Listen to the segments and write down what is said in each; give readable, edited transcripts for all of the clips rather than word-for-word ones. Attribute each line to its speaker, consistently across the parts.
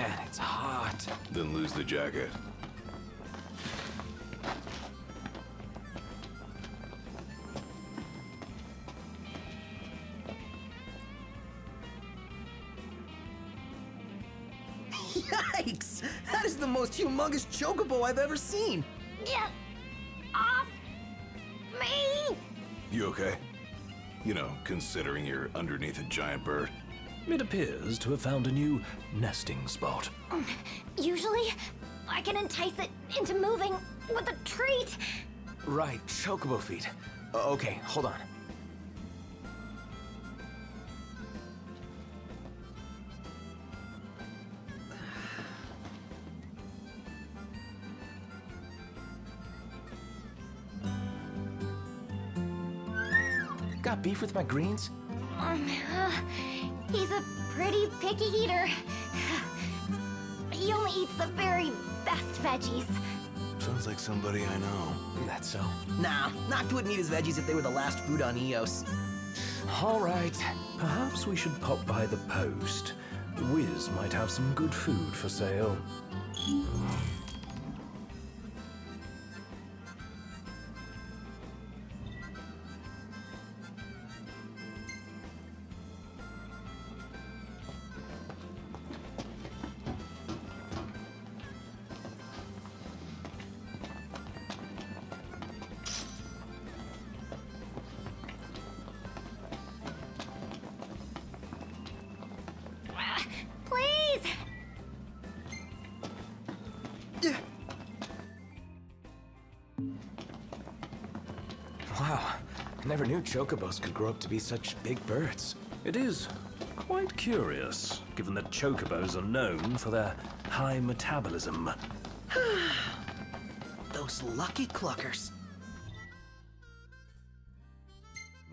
Speaker 1: Man, it's hot.
Speaker 2: Then lose the jacket.
Speaker 3: Yikes! That is the most humongous chocobo I've ever seen!
Speaker 4: Get off me!
Speaker 2: You okay? You know, considering you're underneath a giant bird.
Speaker 5: It appears to have found a new nesting spot.
Speaker 4: Usually, I can entice it into moving with a treat.
Speaker 1: Right, chocobo feet. Okay, hold on. Got beef with my greens?
Speaker 4: He's a pretty picky eater. He only eats the very best veggies.
Speaker 2: Sounds like somebody I know.
Speaker 1: That's so.
Speaker 3: Nah, Noct wouldn't eat his veggies if they were the last food on Eos.
Speaker 1: All right.
Speaker 5: Perhaps we should pop by the post. Wiz might have some good food for sale.
Speaker 4: Please!
Speaker 1: Wow, never knew chocobos could grow up to be such big birds.
Speaker 5: It is quite curious, given that chocobos are known for their high metabolism.
Speaker 3: Those lucky cluckers.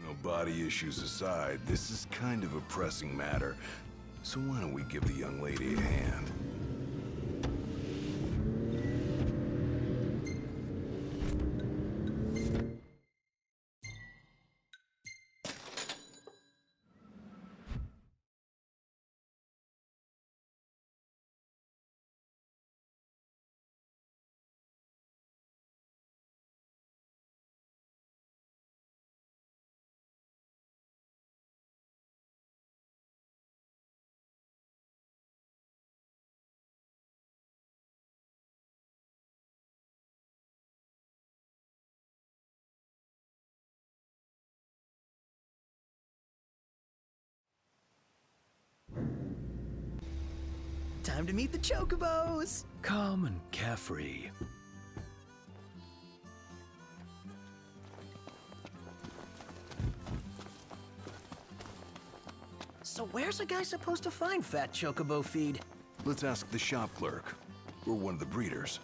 Speaker 2: No body issues aside, this is kind of a pressing matter. So why don't we give the young lady a hand?
Speaker 3: Time to meet the chocobos!
Speaker 5: Calm and carefree.
Speaker 3: So where's a guy supposed to find fat chocobo feed?
Speaker 2: Let's ask the shop clerk, or one of the breeders.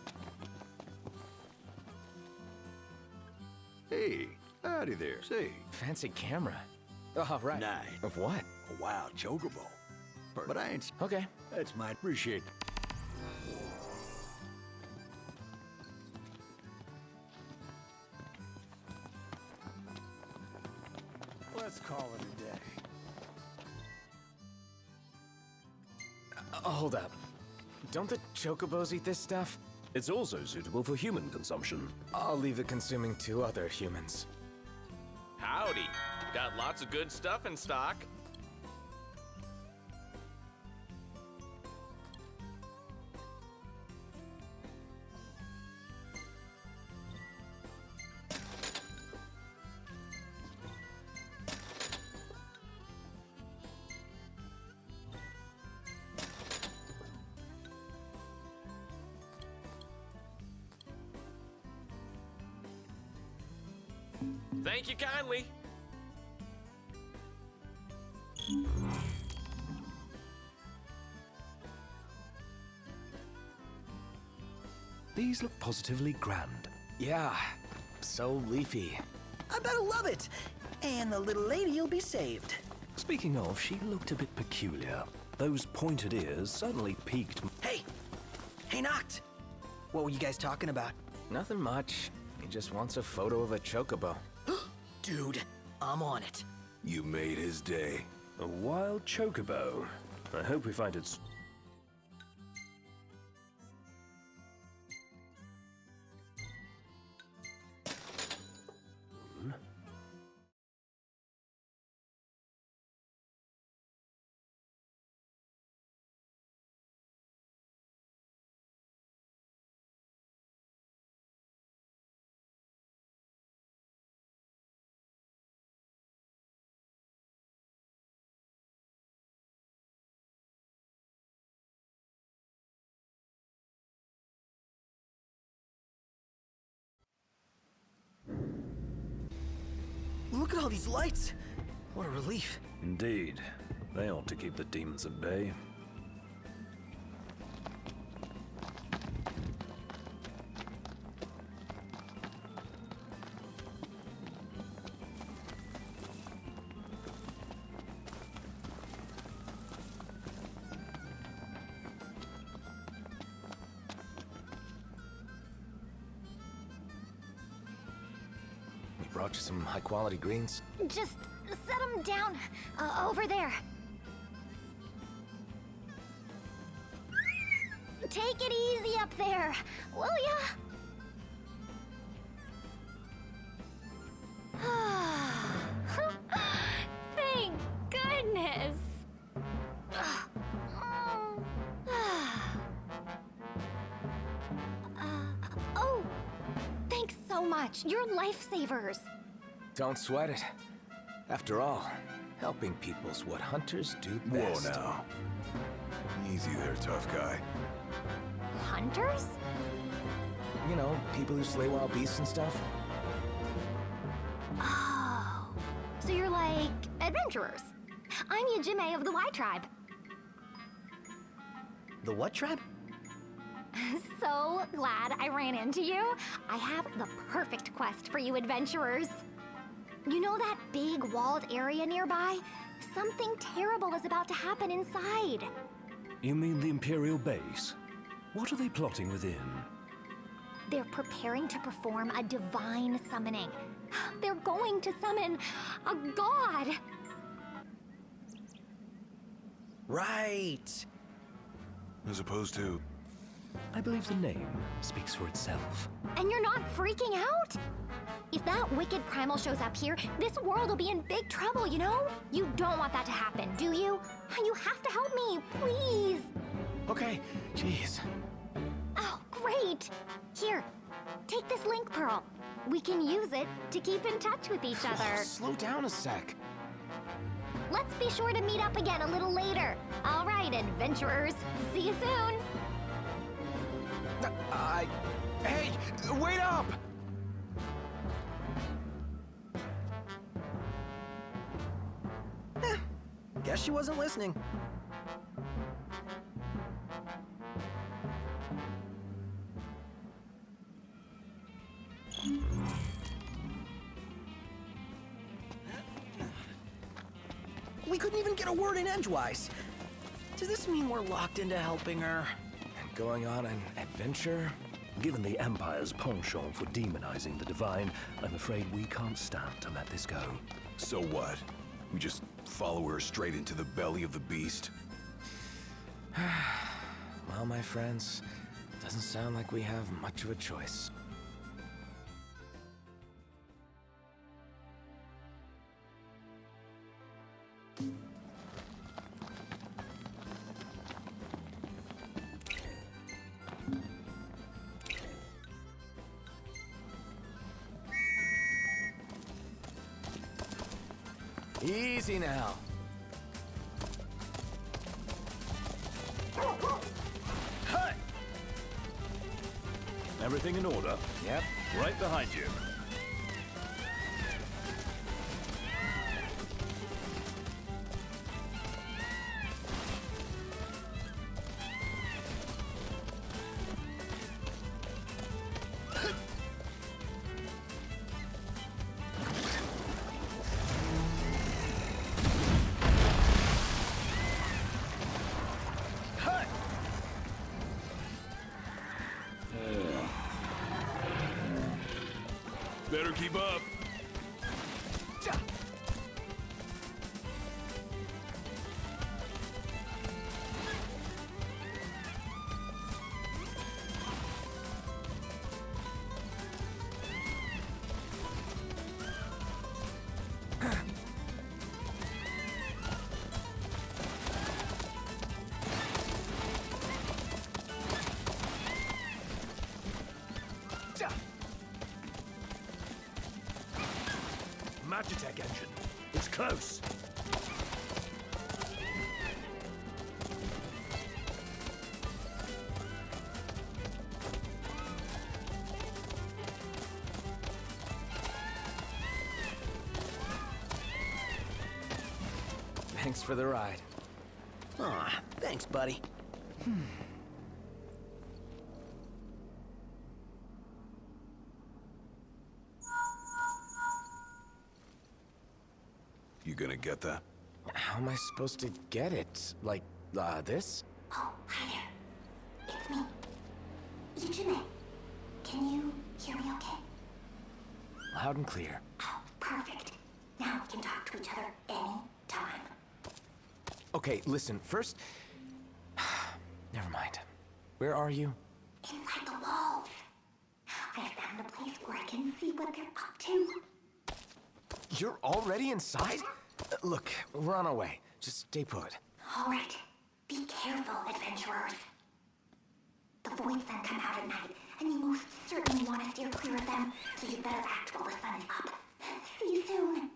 Speaker 6: Hey, howdy there. Say,
Speaker 1: Fancy camera. Oh, right.
Speaker 6: Nice.
Speaker 1: Of what?
Speaker 6: a wild chocobo. But I ain't...
Speaker 1: Okay.
Speaker 6: That's my appreciate. Let's call it a day.
Speaker 1: Hold up. Don't the chocobos eat this stuff?
Speaker 5: It's also suitable for human consumption.
Speaker 1: I'll leave it consuming to other humans.
Speaker 7: Howdy. Got lots of good stuff in stock. Thank you kindly.
Speaker 5: These look positively grand.
Speaker 1: Yeah, so leafy.
Speaker 3: I better love it! And the little lady'll be saved.
Speaker 5: Speaking of, she looked a bit peculiar. Those pointed ears suddenly piqued.
Speaker 3: Hey! Hey, Noct! What were you guys talking about?
Speaker 1: Nothing much. He just wants a photo of a chocobo.
Speaker 3: Dude, I'm on it.
Speaker 2: You made his day.
Speaker 5: A wild chocobo. I hope we find it.
Speaker 3: Look at all these lights. What a relief.
Speaker 5: Indeed. They ought to keep the demons at bay.
Speaker 1: We brought you some high-quality greens.
Speaker 4: Just set them down over there. Take it easy up there, will ya? Thank goodness. Oh, thanks so much. You're lifesavers.
Speaker 1: Don't sweat it. After all, helping people's what hunters do
Speaker 2: Whoa
Speaker 1: best.
Speaker 2: now. Easy there, tough guy.
Speaker 4: Hunters?
Speaker 1: You know, people who slay wild beasts and stuff.
Speaker 4: Oh, so you're like adventurers. I'm Yajime of the Y Tribe.
Speaker 3: The what tribe?
Speaker 4: So glad I ran into you. I have the perfect quest for you adventurers. You know that big walled area nearby? Something terrible is about to happen inside.
Speaker 5: You mean the Imperial base? What are they plotting within?
Speaker 4: They're preparing to perform a divine summoning. They're going to summon a god.
Speaker 3: Right.
Speaker 2: As opposed to...
Speaker 5: I believe the name speaks for itself.
Speaker 4: And you're not freaking out? If that wicked primal shows up here, this world will be in big trouble, you know? You don't want that to happen, do you? You have to help me, please.
Speaker 1: Okay, jeez.
Speaker 4: Oh, great. Here, take this link pearl. We can use it to keep in touch with each other.
Speaker 1: Slow down a sec.
Speaker 4: Let's be sure to meet up again a little later. All right, adventurers. See you soon.
Speaker 1: Hey, wait up!
Speaker 3: Guess she wasn't listening. We couldn't even get a word in edgewise. Does this mean we're locked into helping her?
Speaker 1: And going on an adventure?
Speaker 5: Given the Empire's penchant for demonizing the divine, I'm afraid we can't stand to let this go.
Speaker 2: So what? We just follow her straight into the belly of the beast?
Speaker 1: Well, my friends, doesn't sound like we have much of a choice. Easy now.
Speaker 5: Hey! Everything in order?
Speaker 1: Yep.
Speaker 5: Right behind you.
Speaker 2: Better keep up.
Speaker 5: Magitech engine. It's close.
Speaker 1: Thanks for the ride.
Speaker 3: Aw, thanks, buddy.
Speaker 2: You gonna get that?
Speaker 1: How am I supposed to get it? Like, this?
Speaker 4: Oh, hi there. It's me. Ichime. Can you hear me okay?
Speaker 1: Loud and clear.
Speaker 4: Oh, perfect. Now we can talk to each other anytime.
Speaker 1: Okay, listen, first... Never mind. Where are you?
Speaker 4: Inside the walls. I found a place where I can see what they're up to.
Speaker 1: You're already inside? Look, we're on our way. Just stay put.
Speaker 4: All right. Be careful, adventurers. The voids then come out at night, and you most certainly want to steer clear of them, so you better act while the sun is up. See you soon.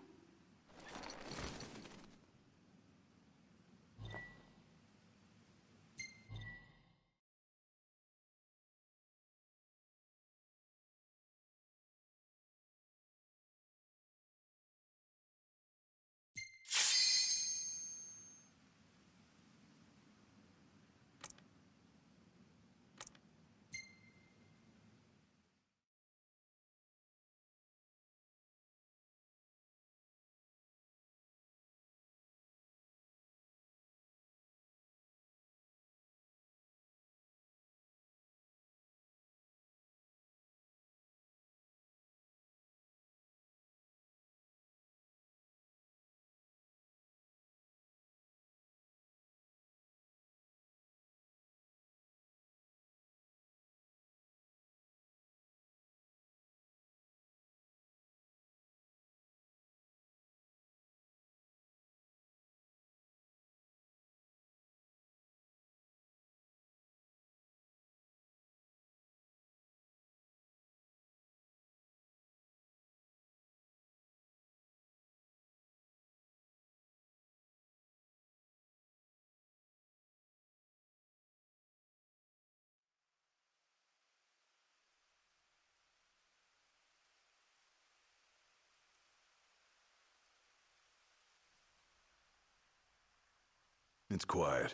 Speaker 2: It's quiet.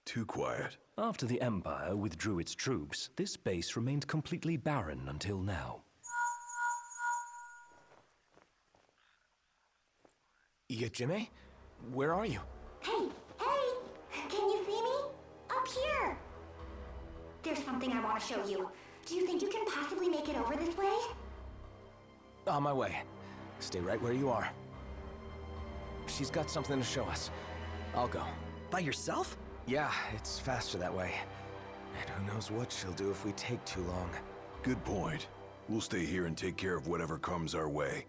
Speaker 2: Too quiet.
Speaker 5: After the Empire withdrew its troops, this base remained completely barren until now.
Speaker 1: Jimmy? Where are you?
Speaker 4: Hey, hey! Can you see me? Up here! There's something I want to show you. Do you think you can possibly make it over this way?
Speaker 1: On my way. Stay right where you are. She's got something to show us. I'll go.
Speaker 3: By yourself?
Speaker 1: Yeah, it's faster that way. And who knows what she'll do if we take too long.
Speaker 2: Good point. We'll stay here and take care of whatever comes our way.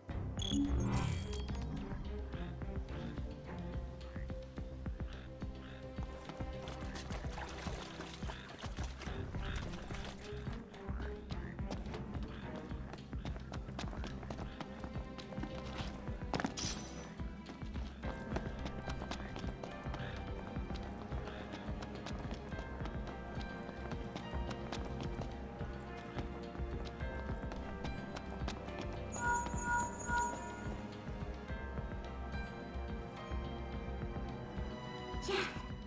Speaker 4: Yeah,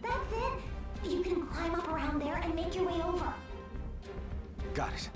Speaker 4: that's it. You can climb up around there and make your way over.
Speaker 1: Got it.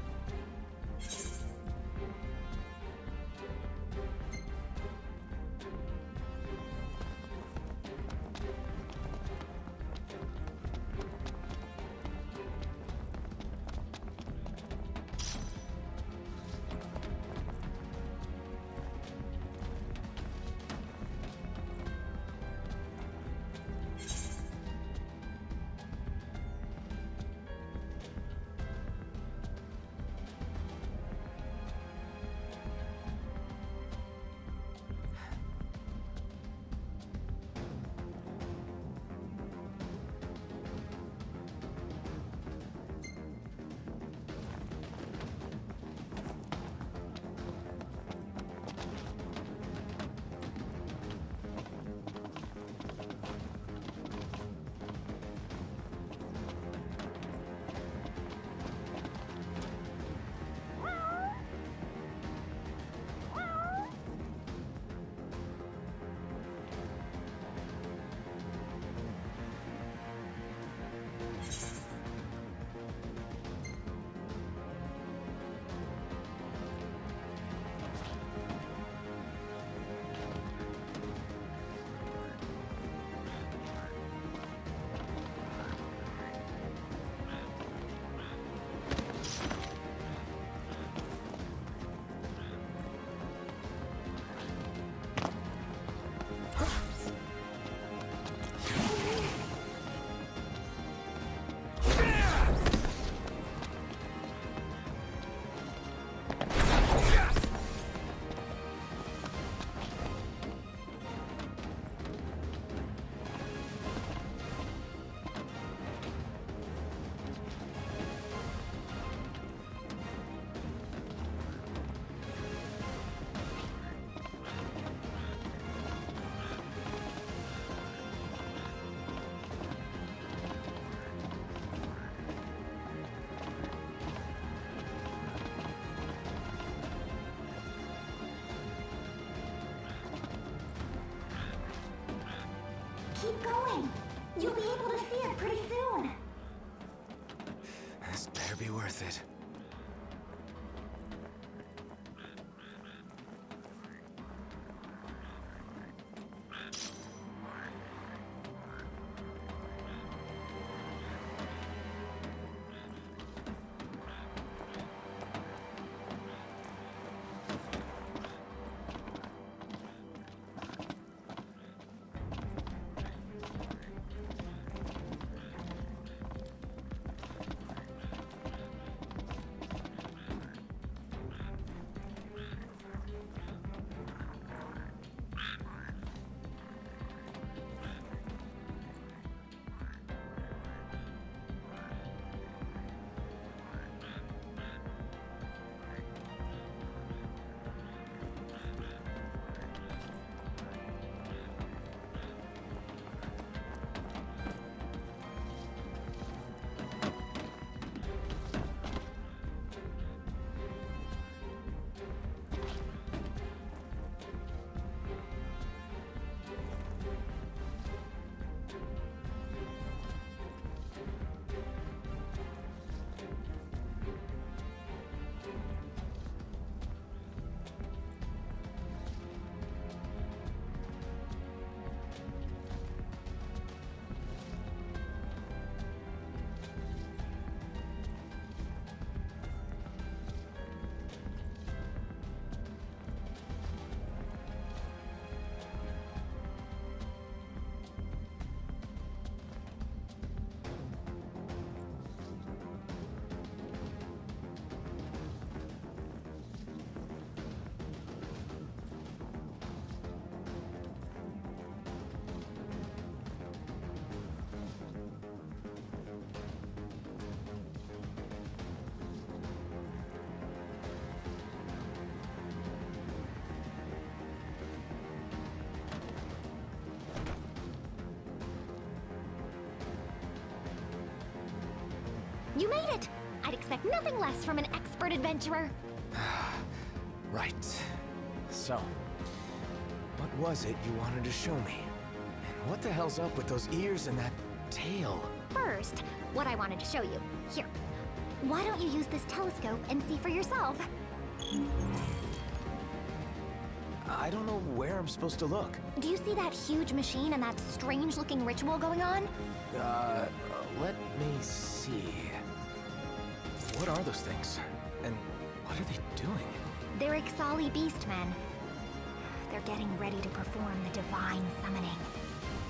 Speaker 1: This better be worth it.
Speaker 8: You made it! I'd expect nothing less from an expert adventurer.
Speaker 1: Right. So, what was it you wanted to show me? And what the hell's up with those ears and that tail?
Speaker 8: First, what I wanted to show you. Here. Why don't you use this telescope and see for yourself?
Speaker 1: I don't know where I'm supposed to look.
Speaker 8: Do you see that huge machine and that strange-looking ritual going on?
Speaker 1: Let me see. What are those things? And what are they doing?
Speaker 8: They're Ixali Beastmen. They're getting ready to perform the divine summoning.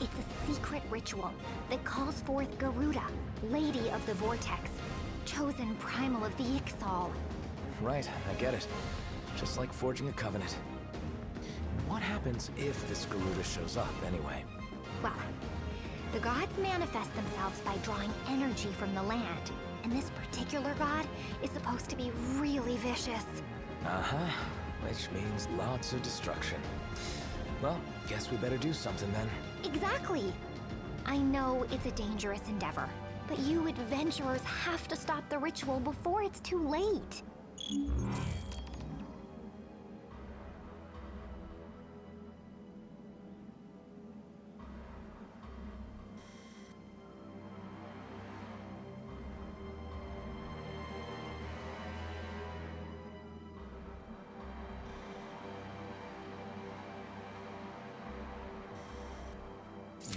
Speaker 8: It's a secret ritual that calls forth Garuda, Lady of the Vortex, chosen primal of the Ixal.
Speaker 1: Right, I get it. Just like forging a covenant. What happens if this Garuda shows up, anyway?
Speaker 8: Well, the gods manifest themselves by drawing energy from the land, and this particular god is supposed to be really vicious.
Speaker 1: Uh-huh, which means lots of destruction. Well, guess we better do something then.
Speaker 8: Exactly! I know it's a dangerous endeavor, but you adventurers have to stop the ritual before it's too late.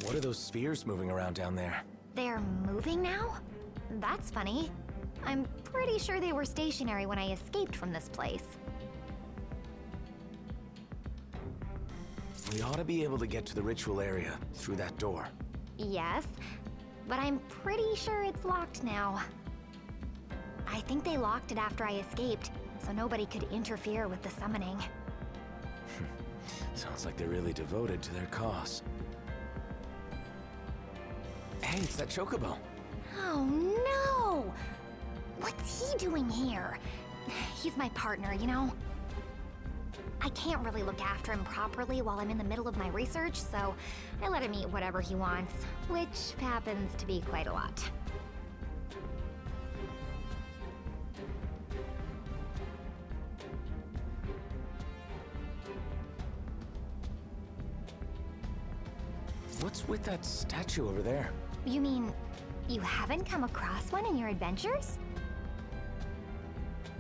Speaker 1: What are those spheres moving around down there?
Speaker 8: They're moving now? That's funny. I'm pretty sure they were stationary when I escaped from this place.
Speaker 1: We ought to be able to get to the ritual area through that door.
Speaker 8: Yes, but I'm pretty sure it's locked now. I think they locked it after I escaped, so nobody could interfere with the summoning.
Speaker 1: Sounds like they're really devoted to their cause. Hey, it's that chocobo.
Speaker 8: Oh no! What's he doing here? He's my partner, you know? I can't really look after him properly while I'm in the middle of my research, so I let him eat whatever he wants, which happens to be quite a lot.
Speaker 1: What's with that statue over there?
Speaker 8: You mean You haven't come across one in your adventures?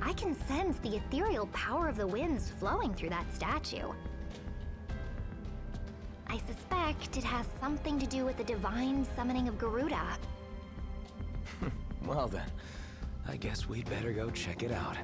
Speaker 8: I can sense the ethereal power of the winds flowing through that statue. I suspect it has something to do with the divine summoning of Garuda.
Speaker 1: Well then, I guess we'd better go check it out.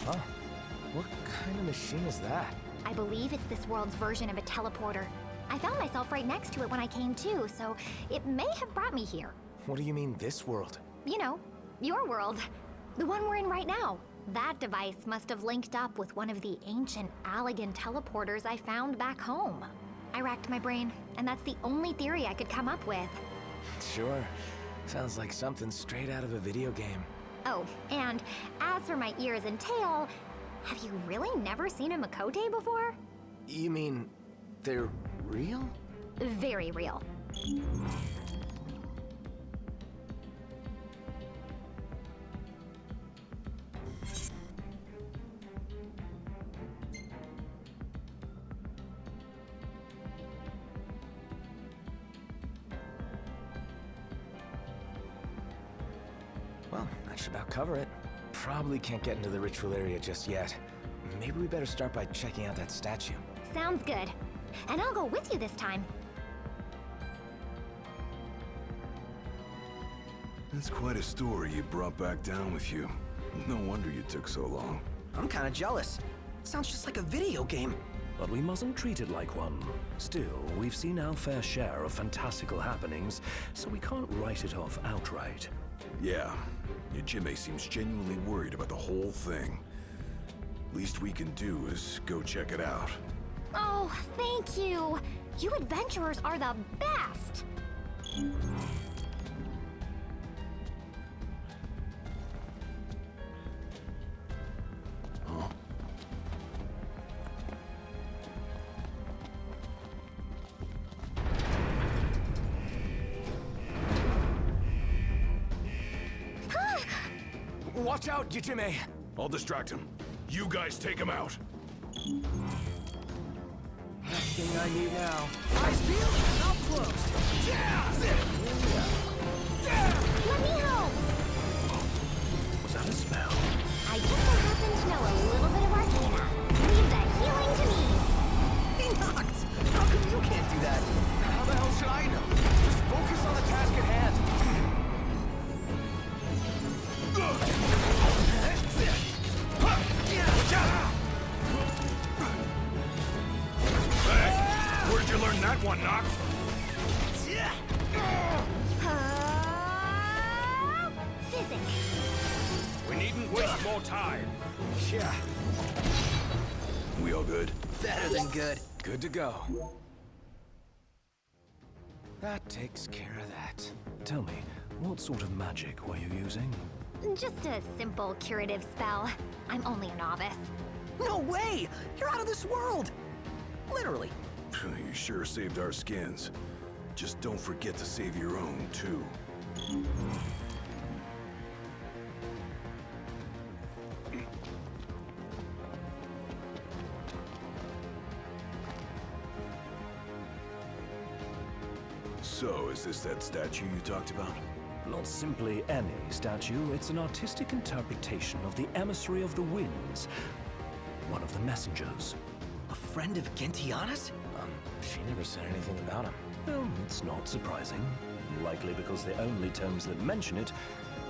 Speaker 1: Huh? What kind of machine is that?
Speaker 8: I believe it's this world's version of a teleporter. I found myself right next to it when I came to, so it may have brought me here.
Speaker 1: What do you mean, this world?
Speaker 8: You know, your world. The one we're in right now. That device must have linked up with one of the ancient Allegan teleporters I found back home. I racked my brain, and that's the only theory I could come up with.
Speaker 1: Sure. Sounds like something straight out of a video game.
Speaker 8: Oh, and as for my ears and tail, have you really never seen a Makote before?
Speaker 1: You mean, they're real?
Speaker 8: Very real.
Speaker 1: Well, that should about cover it. Probably can't get into the ritual area just yet. Maybe we better start by checking out that statue.
Speaker 8: Sounds good. And I'll go with you this time.
Speaker 2: That's quite a story you brought back down with you. No wonder you took so long.
Speaker 3: I'm kinda jealous. Sounds just like a video game.
Speaker 5: But we mustn't treat it like one. Still, we've seen our fair share of fantastical happenings, so we can't write it off outright.
Speaker 2: Yeah, Yajime seems genuinely worried about the whole thing. Least we can do is go check it out.
Speaker 8: Oh, thank you. You adventurers are the best.
Speaker 2: Huh?
Speaker 1: Watch out, Yajime!
Speaker 2: I'll distract him. You guys take him out.
Speaker 1: Last thing I need now.
Speaker 3: Eyes peeled, mouth closed.
Speaker 8: Let me help.
Speaker 5: Was that a spell?
Speaker 8: I just so happen to know a little bit of Arcana. Leave the healing to me.
Speaker 3: He knocked. How come you can't do that?
Speaker 1: How the hell should I know? Just focus on the task at hand.
Speaker 2: Hey, where'd you learn that one, Noct?
Speaker 8: Physics.
Speaker 7: We needn't waste more time.
Speaker 1: Yeah,
Speaker 2: We all good?
Speaker 3: Better than good.
Speaker 1: good to go. That takes care of that.
Speaker 5: Tell me, what sort of magic were you using?
Speaker 8: Just a simple curative spell. I'm only a novice.
Speaker 3: No way! You're out of this world! Literally.
Speaker 2: You sure saved our skins. Just don't forget to save your own, too. So, is this that statue you talked about?
Speaker 5: Not simply any statue, it's an artistic interpretation of the emissary of the winds. One of the messengers.
Speaker 3: A friend of Gentiana's?
Speaker 1: She never said anything about him.
Speaker 5: Well, it's not surprising. Likely because the only tomes that mention it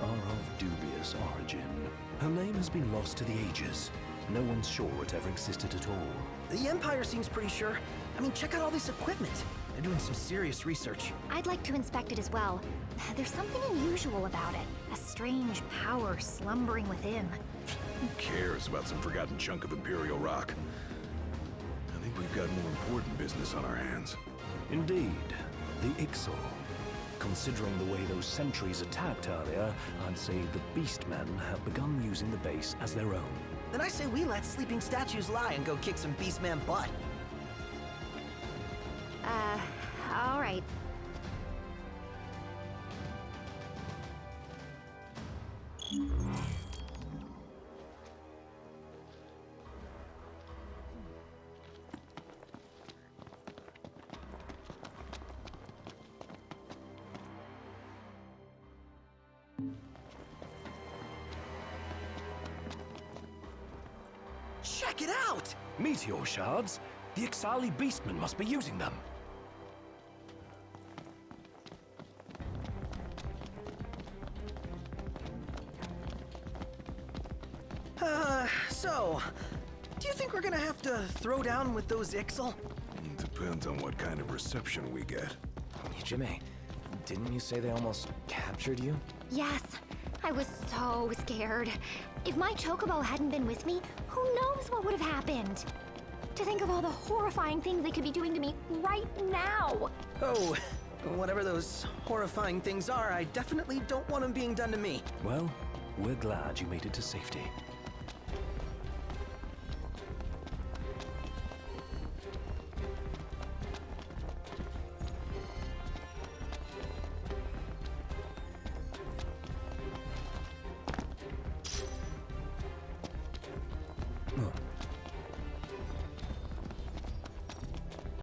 Speaker 5: are of dubious origin. Her name has been lost to the ages. No one's sure it ever existed at all.
Speaker 3: The Empire seems pretty sure. I mean, check out all this equipment. They're doing some serious research.
Speaker 8: I'd like to inspect it as well. There's something unusual about it. A strange power slumbering within.
Speaker 2: Who cares about some forgotten chunk of Imperial rock? I think we've got more important business on our hands.
Speaker 5: Indeed, the Ixal. Considering the way those sentries attacked earlier, I'd say the Beastmen have begun using the base as their own.
Speaker 3: Then I say we let sleeping statues lie and go kick some Beastman butt.
Speaker 8: All right.
Speaker 3: Check it out!
Speaker 5: Meteor shards? The Ixali Beastmen must be using them.
Speaker 3: So, do you think we're gonna have to throw down with those Ixal?
Speaker 2: Depends on what kind of reception we get.
Speaker 1: Jimmy, didn't you say they almost captured you?
Speaker 8: Yes, I was so scared. If my chocobo hadn't been with me, who knows what would have happened? To think of all the horrifying things they could be doing to me right now.
Speaker 3: Oh, whatever those horrifying things are, I definitely don't want them being done to me.
Speaker 5: Well, we're glad you made it to safety.